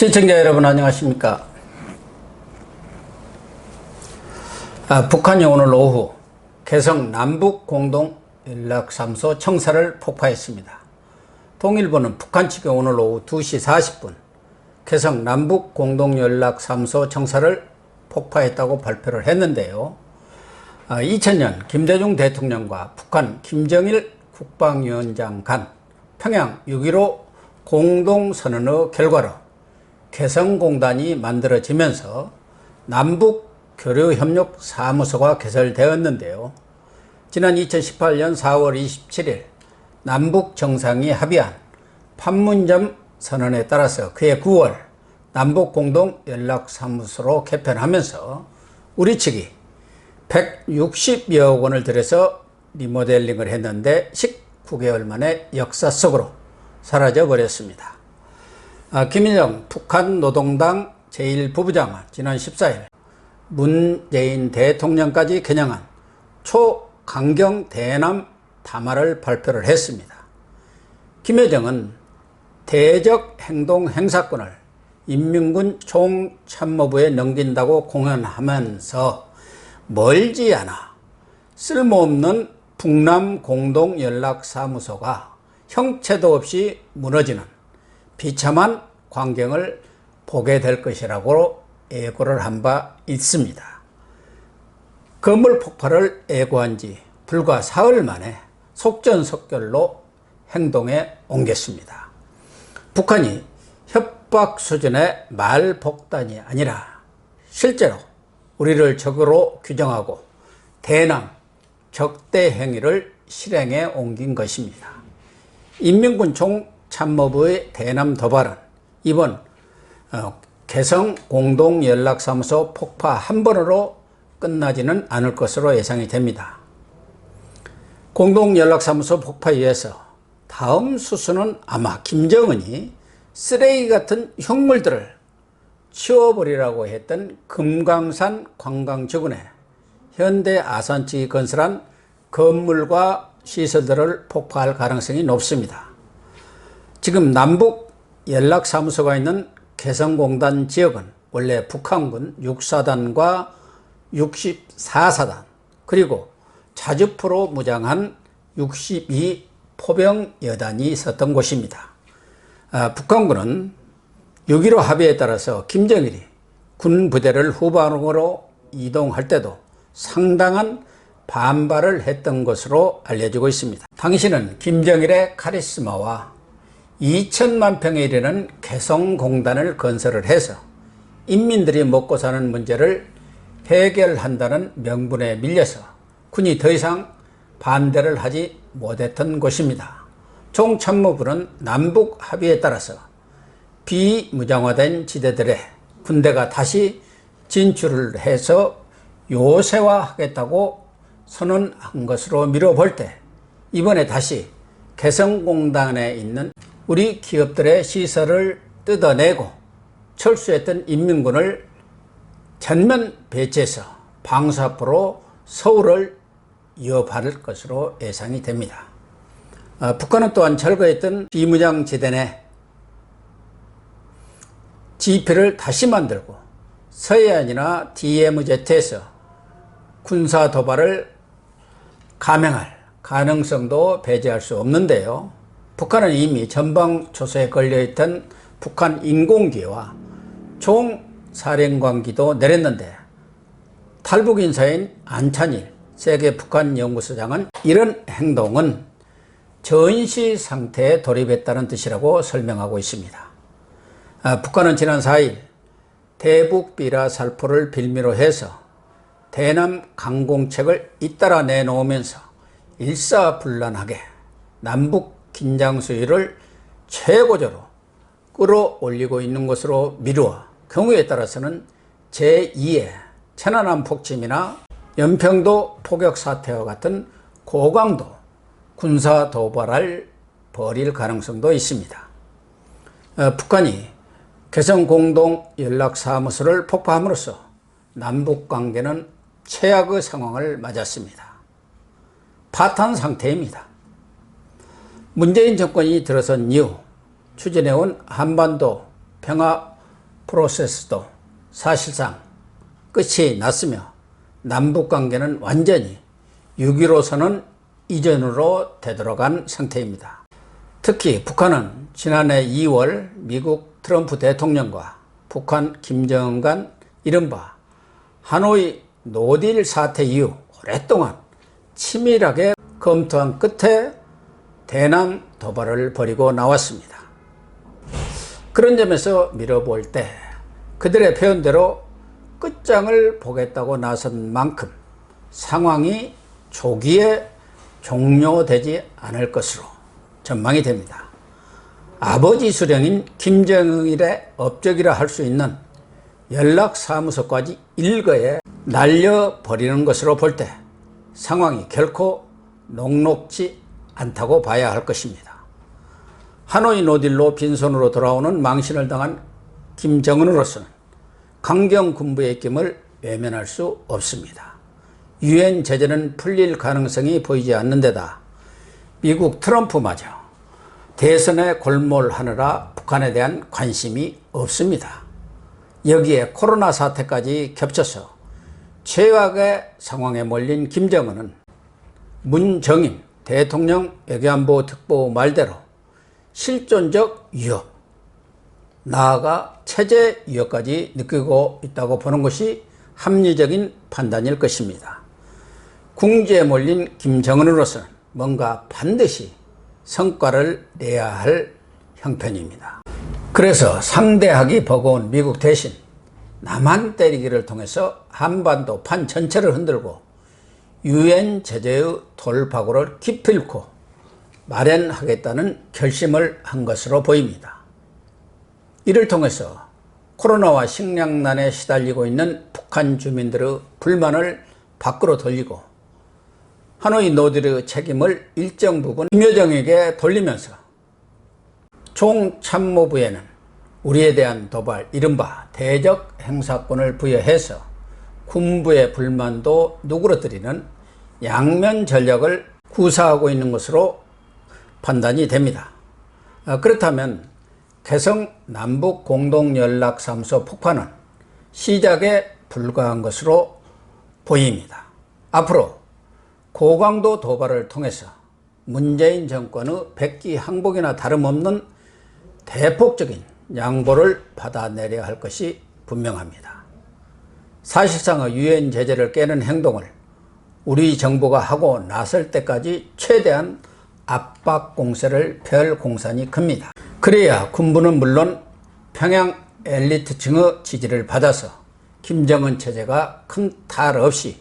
시청자 여러분 안녕하십니까. 북한이 오늘 오후 개성 남북공동연락사무소 청사를 폭파했습니다. 통일부는 북한 측이 오늘 오후 2시 40분 개성 남북공동연락사무소 청사를 폭파했다고 발표를 했는데요. 2000년 김대중 대통령과 북한 김정일 국방위원장 간 평양 6.15 공동선언의 결과로 개성공단이 만들어지면서 남북교류협력사무소가 개설되었는데요. 지난 2018년 4월 27일 남북정상이 합의한 판문점 선언에 따라서 그해 9월 남북공동연락사무소로 개편하면서 우리 측이 160여억 원을 들여서 리모델링을 했는데 19개월 만에 역사 속으로 사라져 버렸습니다. 김일성 북한 노동당 제1부부장은 지난 14일 문재인 대통령까지 겨냥한 초강경 대남 담화를 발표를 했습니다. 김여정은 대적 행동 행사권을 인민군 총참모부에 넘긴다고 공언하면서 멀지 않아 쓸모없는 북남 공동연락사무소가 형체도 없이 무너지는 비참한 광경을 보게 될 것이라고 예고를 한 바 있습니다. 건물 폭발을 예고한 지 불과 사흘 만에 속전속결로 행동에 옮겼습니다. 북한이 협박 수준의 말복단이 아니라 실제로 우리를 적으로 규정하고 대남 적대 행위를 실행에 옮긴 것입니다. 인민군 총참모부의 대남 도발은 이번 개성 공동연락사무소 폭파 한 번으로 끝나지는 않을 것으로 예상이 됩니다. 공동연락사무소 폭파 이후에서 다음 수순은 아마 김정은이 쓰레기 같은 흉물들을 치워버리라고 했던 금강산 관광주변에 현대 아산 측이 건설한 건물과 시설들을 폭파할 가능성이 높습니다. 지금 남북 연락사무소가 있는 개성공단 지역은 원래 북한군 6사단과 64사단 그리고 자주포로 무장한 62 포병여단이 있었던 곳입니다. 북한군은 6.15 합의에 따라서 김정일이 군 부대를 후방으로 이동할 때도 상당한 반발을 했던 것으로 알려지고 있습니다. 당시는 김정일의 카리스마와 2천만 평에 이르는 개성공단을 건설을 해서 인민들이 먹고 사는 문제를 해결한다는 명분에 밀려서 군이 더 이상 반대를 하지 못했던 곳입니다. 총참모부는 남북 합의에 따라서 비무장화된 지대들에 군대가 다시 진출을 해서 요새화하겠다고 선언한 것으로 미뤄볼 때 이번에 다시 개성공단에 있는 우리 기업들의 시설을 뜯어내고 철수했던 인민군을 전면 배치해서 방사포로 서울을 이어받을 것으로 예상이 됩니다. 북한은 또한 철거했던 비무장지대 내 지피를 다시 만들고 서해안이나 DMZ에서 군사 도발을 감행할 가능성도 배제할 수 없는데요. 북한은 이미 전방초소에 걸려있던 북한 인공기와 총사령관기도 내렸는데 탈북 인사인 안찬일 세계 북한 연구소장은 이런 행동은 전시 상태에 돌입했다는 뜻이라고 설명하고 있습니다. 북한은 지난 4일 대북 비라 살포를 빌미로 해서 대남 강공책을 잇따라 내놓으면서 일사불란하게 남북 긴장 수위를 최고조로 끌어올리고 있는 것으로 미루어 경우에 따라서는 제2의 천안함 폭침이나 연평도 포격 사태와 같은 고강도 군사 도발을 벌일 가능성도 있습니다. 북한이 개성 공동연락사무소를 폭파함으로써 남북관계는 최악의 상황을 맞았습니다. 파탄 상태입니다. 문재인 정권이 들어선 이후 추진해온 한반도 평화 프로세스도 사실상 끝이 났으며 남북관계는 완전히 6.15선언 이전으로 되돌아간 상태입니다. 특히 북한은 지난해 2월 미국 트럼프 대통령과 북한 김정은 간 이른바 하노이 노딜 사태 이후 오랫동안 치밀하게 검토한 끝에 대남 도발을 벌이고 나왔습니다. 그런 점에서 미뤄볼 때 그들의 표현대로 끝장을 보겠다고 나선 만큼 상황이 조기에 종료되지 않을 것으로 전망이 됩니다. 아버지 수령인 김정일의 업적이라 할 수 있는 연락사무소까지 일거에 날려버리는 것으로 볼 때 상황이 결코 녹록지 않다고 봐야 할 것입니다. 하노이 노딜로 빈손으로 돌아오는 망신을 당한 김정은으로서는 강경 군부의 입김을 외면할 수 없습니다. 유엔 제재는 풀릴 가능성이 보이지 않는 데다 미국 트럼프마저 대선에 골몰하느라 북한에 대한 관심이 없습니다. 여기에 코로나 사태까지 겹쳐서 최악의 상황에 몰린 김정은은 문정인 대통령 외교안보 특보 말대로 실존적 위협, 나아가 체제 위협까지 느끼고 있다고 보는 것이 합리적인 판단일 것입니다. 궁지에 몰린 김정은으로서는 뭔가 반드시 성과를 내야 할 형편입니다. 그래서 상대하기 버거운 미국 대신 남한 때리기를 통해서 한반도 판 전체를 흔들고 유엔 제재의 돌파구를 기필코 마련하겠다는 결심을 한 것으로 보입니다. 이를 통해서 코로나와 식량난에 시달리고 있는 북한 주민들의 불만을 밖으로 돌리고 하노이 노딜의 책임을 일정 부분 김여정에게 돌리면서 총참모부에는 우리에 대한 도발, 이른바 대적 행사권을 부여해서 군부의 불만도 누그러뜨리는 양면 전략을 구사하고 있는 것으로 판단이 됩니다. 그렇다면 개성 남북공동연락사무소 폭파는 시작에 불과한 것으로 보입니다. 앞으로 고강도 도발을 통해서 문재인 정권의 백기 항복이나 다름없는 대폭적인 양보를 받아내려야 할 것이 분명합니다. 사실상의 유엔 제재를 깨는 행동을 우리 정부가 하고 나설 때까지 최대한 압박 공세를 펼 공산이 큽니다. 그래야 군부는 물론 평양 엘리트층의 지지를 받아서 김정은 체제가 큰 탈 없이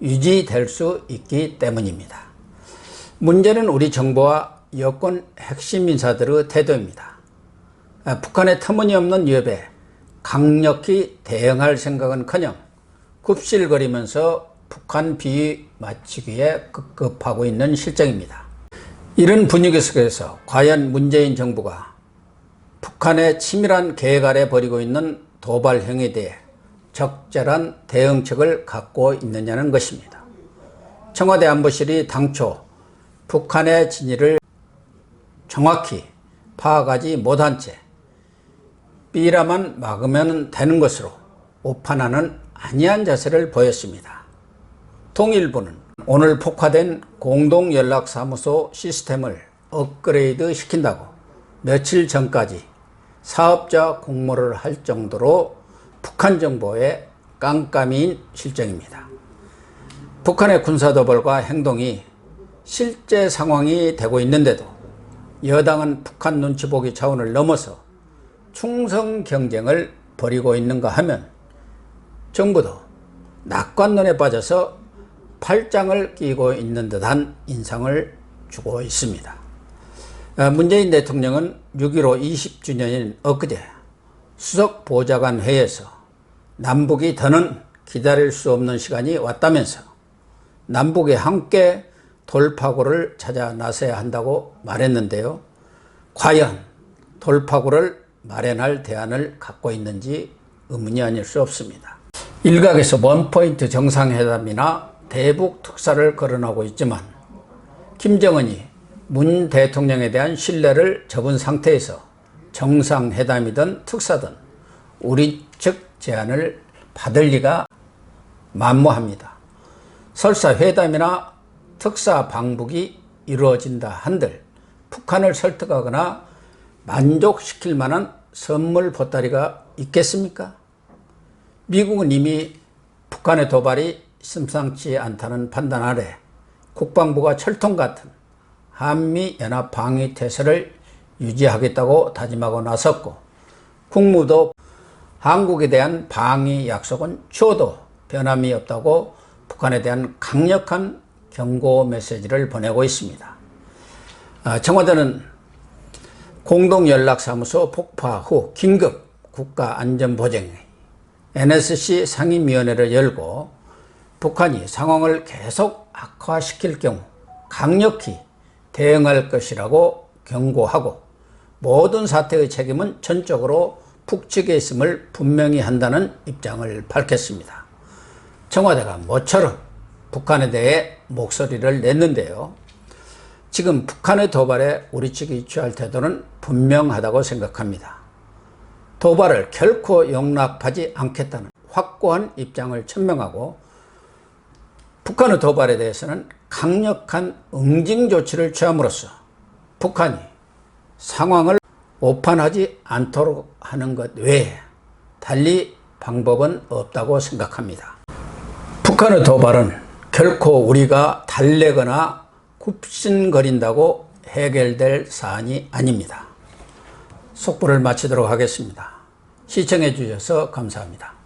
유지될 수 있기 때문입니다. 문제는 우리 정부와 여권 핵심 인사들의 태도입니다. 북한의 터무니없는 위협에 강력히 대응할 생각은커녕 굽실거리면서 북한 비위 맞추기에 급급하고 있는 실정입니다. 이런 분위기 속에서 과연 문재인 정부가 북한의 치밀한 계획 아래 벌이고 있는 도발 행위에 대해 적절한 대응책을 갖고 있느냐는 것입니다. 청와대 안보실이 당초 북한의 진위를 정확히 파악하지 못한 채 삐라만 막으면 되는 것으로 오판하는 안이한 자세를 보였습니다. 통일부는 오늘 폭파된 공동연락사무소 시스템을 업그레이드 시킨다고 며칠 전까지 사업자 공모를 할 정도로 북한 정보에 깜깜이인 실정입니다. 북한의 군사도발과 행동이 실제 상황이 되고 있는데도 여당은 북한 눈치 보기 차원을 넘어서 충성 경쟁을 벌이고 있는가 하면 정부도 낙관론에 빠져서 팔짱을 끼고 있는 듯한 인상을 주고 있습니다. 문재인 대통령은 6.15 20주년인 엊그제 수석 보좌관 회의에서 남북이 더는 기다릴 수 없는 시간이 왔다면서 남북이 함께 돌파구를 찾아 나서야 한다고 말했는데요. 과연 돌파구를 마련할 대안을 갖고 있는지 의문이 아닐 수 없습니다. 일각에서 원포인트 정상회담이나 대북 특사를 거론하고 있지만 김정은이 문 대통령에 대한 신뢰를 접은 상태에서 정상회담이든 특사든 우리 측 제안을 받을 리가 만무합니다. 설사 회담이나 특사 방북이 이루어진다 한들 북한을 설득하거나 만족시킬 만한 선물 보따리가 있겠습니까? 미국은 이미 북한의 도발이 심상치 않다는 판단 아래 국방부가 철통 같은 한미연합 방위태세를 유지하겠다고 다짐하고 나섰고, 국무도 한국에 대한 방위 약속은 추호도 변함이 없다고 북한에 대한 강력한 경고 메시지를 보내고 있습니다. 청와대는 공동연락사무소 폭파 후 긴급 국가안전보장회 NSC 상임위원회를 열고 북한이 상황을 계속 악화시킬 경우 강력히 대응할 것이라고 경고하고, 모든 사태의 책임은 전적으로 북측에 있음을 분명히 한다는 입장을 밝혔습니다. 청와대가 모처럼 북한에 대해 목소리를 냈는데요. 지금 북한의 도발에 우리 측이 취할 태도는 분명하다고 생각합니다. 도발을 결코 용납하지 않겠다는 확고한 입장을 천명하고, 북한의 도발에 대해서는 강력한 응징 조치를 취함으로써 북한이 상황을 오판하지 않도록 하는 것 외에 달리 방법은 없다고 생각합니다. 북한의 도발은 결코 우리가 달래거나 굽신거린다고 해결될 사안이 아닙니다. 속보를 마치도록 하겠습니다. 시청해 주셔서 감사합니다.